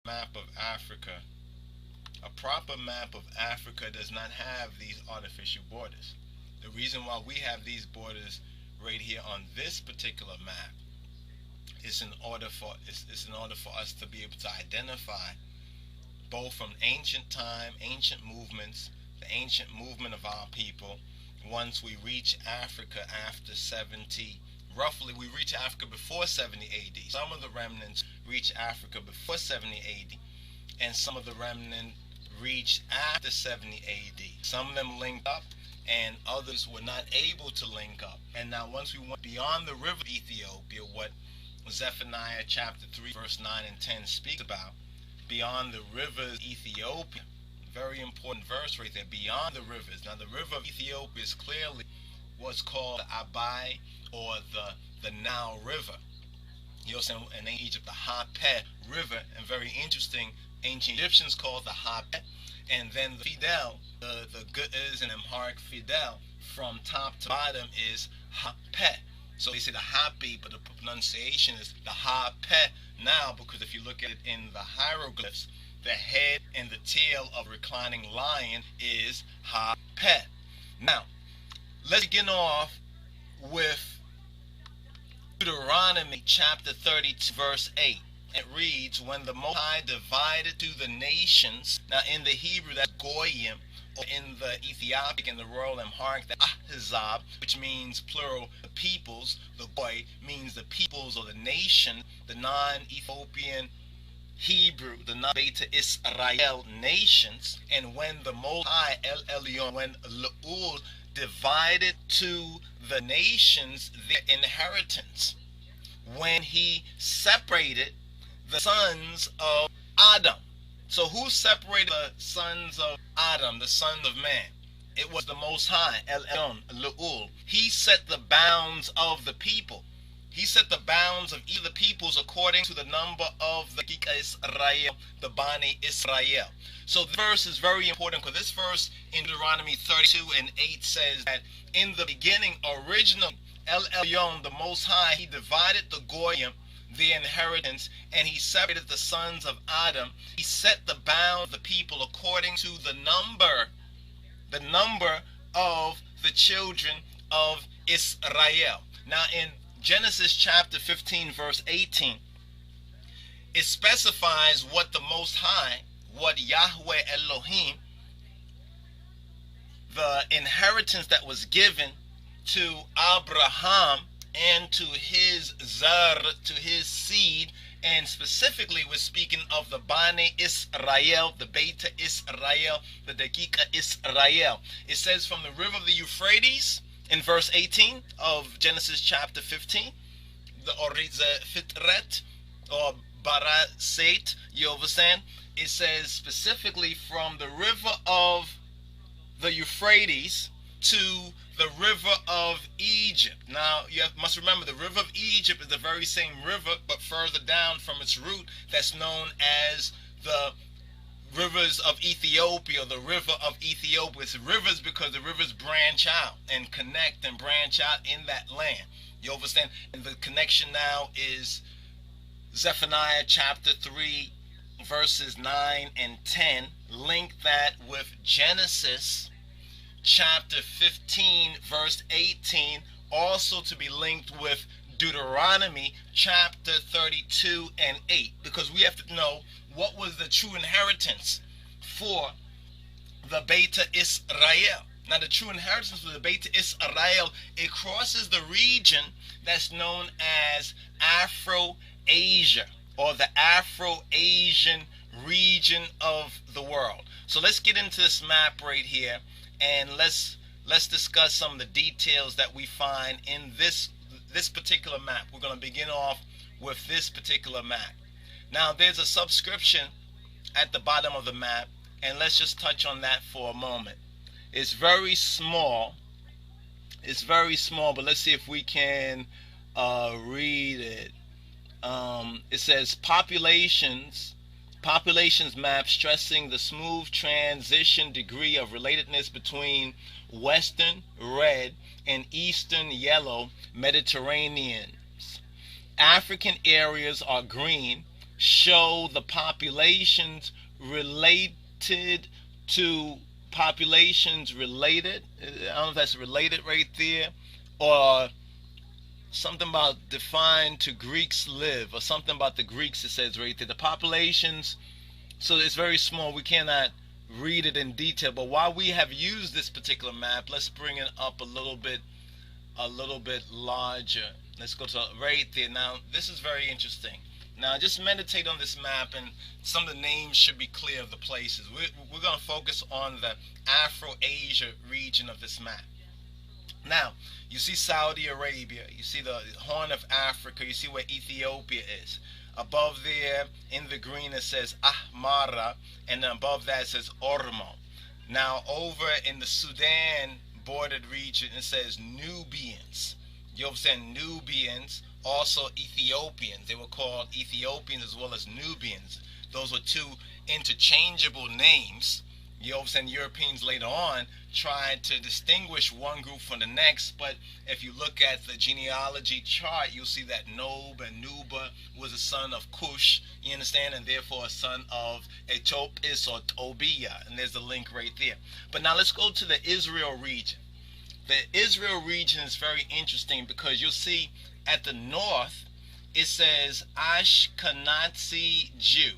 Map of Africa. A proper map of Africa does not have these artificial borders. The reason why we have these borders right here on this particular map is in order for us to be able to identify both from ancient time, ancient movements, the ancient movement of our people. Once we reach Africa after 70, roughly we reach Africa before 70 AD. Some of the remnants reach Africa before 70 AD, and some of the remnants reached after 70 AD. Some of them linked up, and others were not able to link up. And now once we went beyond the river of Ethiopia, what Zephaniah chapter 3 verse 9 and 10 speaks about, beyond the rivers of Ethiopia, very important verse right there, beyond the rivers. Now the river of Ethiopia is clearly what's called the Abai, or the Nile River. You know, in Egypt, the Hapeh River, and very interesting, ancient Egyptians called the Hapeh, and then the Fidel, the good is in Amharic Fidel, from top to bottom is Hapeh. So they say the Happy, but the pronunciation is the Hapeh now, because if you look at it in the hieroglyphs, the head and the tail of a reclining lion is Hapeh. Now, let's begin off with Deuteronomy chapter 32 verse 8. It reads, when the Most High divided to the nations, now in the Hebrew that's Goyim, or in the Ethiopic and the Royal Amharic that's Ahzab, which means plural, the peoples. The Goy means the peoples or the nation, the non-Ethiopian Hebrew, the non-BEYTE Israel nations. And when the Most High, El Elyon, when Le'ul divided to the nations their inheritance, when he separated the sons of Adam. So who separated the sons of Adam, the sons of man? It was the Most High, El Elyon, Le'ul. He set the bounds of the people. He set the bounds of each of the peoples according to the number of the Gika Israel, the Bani Israel. So this verse is very important, because this verse in Deuteronomy 32 and 8 says that in the beginning, originally, El Elyon, the Most High, he divided the Goyim, the inheritance, and he separated the sons of Adam. He set the bound of the people according to the number of the children of Israel. Now in Genesis chapter 15 verse 18, it specifies what the Most High, what Yahweh Elohim, the inheritance that was given to Abraham and to his Zar, to his seed, and specifically we're speaking of the Bani Israel, the BEYTE Israel, the Dakika Israel. It says from the river of the Euphrates in verse 18 of Genesis chapter 15, the Orize Fitret or Baraseit, you understand? It says specifically from the river of the Euphrates to the river of Egypt. Now you must remember, the river of Egypt is the very same river, but further down from its root, that's known as the rivers of Ethiopia, the river of Ethiopia. It's rivers because the rivers branch out and connect and branch out in that land. You understand? And the connection now is Zephaniah chapter 3 verses 9 and 10. Link that with Genesis chapter 15 verse 18, also to be linked with Deuteronomy chapter 32 and 8, because we have to know what was the true inheritance for the BEYTE Israel. Now the true inheritance for the BEYTE Israel, it crosses the region that's known as Afro-Asia, or the Afro-Asian region of the world. So let's get into this map right here, and let's discuss some of the details that we find in this particular map. We're going to begin off with this particular map. Now there's a subscription at the bottom of the map, and let's just touch on that for a moment. It's very small. It's very small, but let's see if we can read it. It says populations map stressing the smooth transition degree of relatedness between Western red and Eastern yellow Mediterraneans. African areas are green, show the populations related to populations related. I don't know if that's related right there, or something about defined to Greeks live, or something about the Greeks. It says right there the populations. So it's very small, we cannot read it in detail, but while we have used this particular map, let's bring it up a little bit larger. Let's go to right there. Now this is very interesting. Now just meditate on this map, and some of the names should be clear of the places. We're going to focus on the Afro-Asia region of this map. Now you see Saudi Arabia, you see the Horn of Africa, you see where Ethiopia is. Above there in the green it says Ahmara, and then above that it says Ormo. Now over in the Sudan bordered region it says Nubians. You understand? Nubians, also Ethiopians. They were called Ethiopians as well as Nubians. Those were two interchangeable names. You understand? Europeans later on tried to distinguish one group from the next, but if you look at the genealogy chart, you'll see that Nob and Nuba was a son of Cush, you understand, and therefore a son of Ethiopis or Tobiah, and there's the link right there. But now let's go to the Israel region. The Israel region is very interesting because you'll see at the north it says Ashkenazi Jew.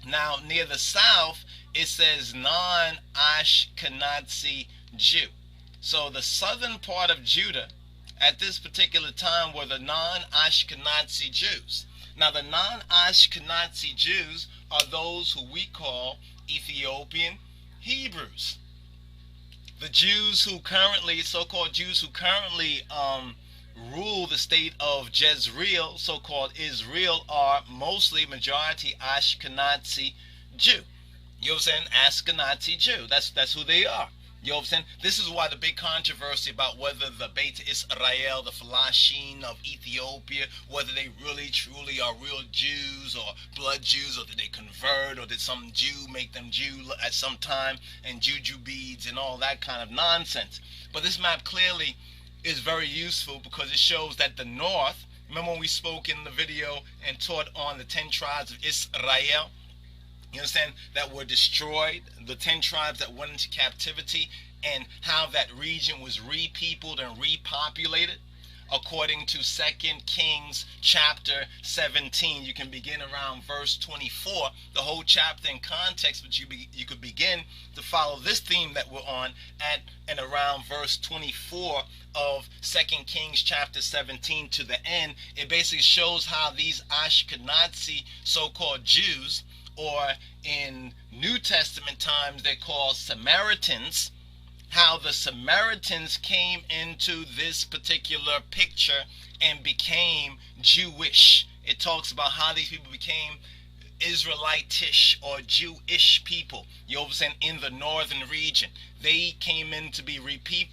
Now near the south it says non-Ashkenazi Jew. So the southern part of Judah at this particular time were the non-Ashkenazi Jews. Now the non-Ashkenazi Jews are those who we call Ethiopian Hebrews. The Jews who currently, so-called Jews who currently rule the state of Jezreel, so-called Israel, are mostly majority Ashkenazi Jew. You know what I'm saying? Ashkenazi Jew. That's who they are. You know what I'm saying? This is why the big controversy about whether the BEYTE Israel, the Falashin of Ethiopia, whether they really truly are real Jews or blood Jews, or did they convert, or did some Jew make them Jew at some time, and juju beads and all that kind of nonsense. But this map clearly is very useful because it shows that the north, remember when we spoke in the video and taught on the 10 tribes of Israel, you understand, that were destroyed, the 10 tribes that went into captivity, and how that region was repeopled and repopulated? According to 2 Kings chapter 17, you can begin around verse 24, the whole chapter in context, but you could begin to follow this theme that we're on at and around verse 24 of 2 Kings chapter 17 to the end. It basically shows how these Ashkenazi so-called Jews, or in New Testament times they're called Samaritans, how the Samaritans came into this particular picture and became Jewish. It talks about how these people became Israelitish or Jewish people, you understand, in the northern region. They came in to be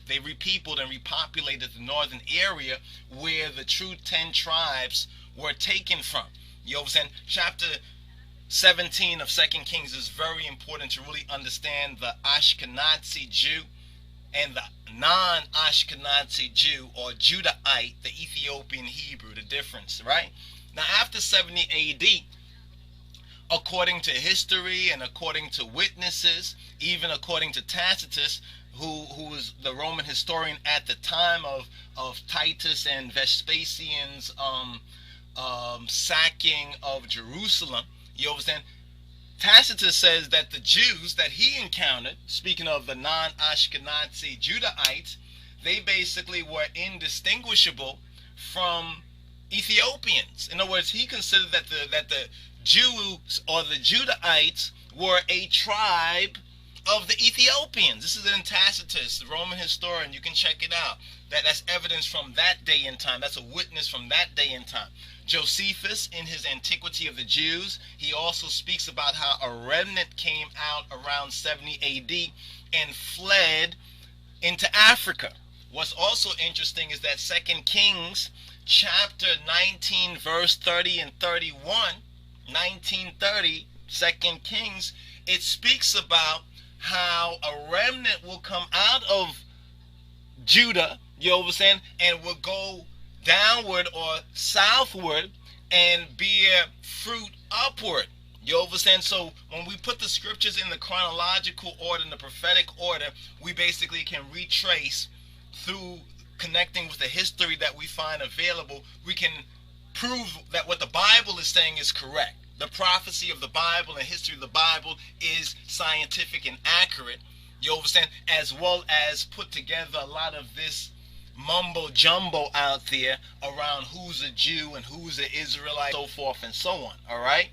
they repeopled and repopulated the northern area where the true 10 tribes were taken from. You understand? Chapter 17 of 2 Kings is very important to really understand the Ashkenazi Jew and the non-Ashkenazi Jew, or Judahite, the Ethiopian Hebrew, the difference, right? Now after 70 AD, according to history and according to witnesses, even according to Tacitus, who was the Roman historian at the time of Titus and Vespasian's sacking of Jerusalem, you understand? Tacitus says that the Jews that he encountered, speaking of the non-Ashkenazi Judahites, they basically were indistinguishable from Ethiopians. In other words, he considered that the Jews or the Judahites were a tribe of the Ethiopians. This is in Tacitus, the Roman historian. You can check it out. That's evidence from that day and time. That's a witness from that day and time. Josephus, in his Antiquity of the Jews, he also speaks about how a remnant came out around 70 AD and fled into Africa. What's also interesting is that 2 Kings chapter 19 verse 30 and 31, 1930, 2 Kings, it speaks about how a remnant will come out of Judah, you understand, and will go downward or southward and bear fruit upward. You understand? So when we put the scriptures in the chronological order, in the prophetic order, we basically can retrace through connecting with the history that we find available. We can prove that what the Bible is saying is correct. The prophecy of the Bible and history of the Bible is scientific and accurate. You understand? As well as put together a lot of this mumbo jumbo out there around who's a Jew and who's an Israelite, so forth and so on. All right?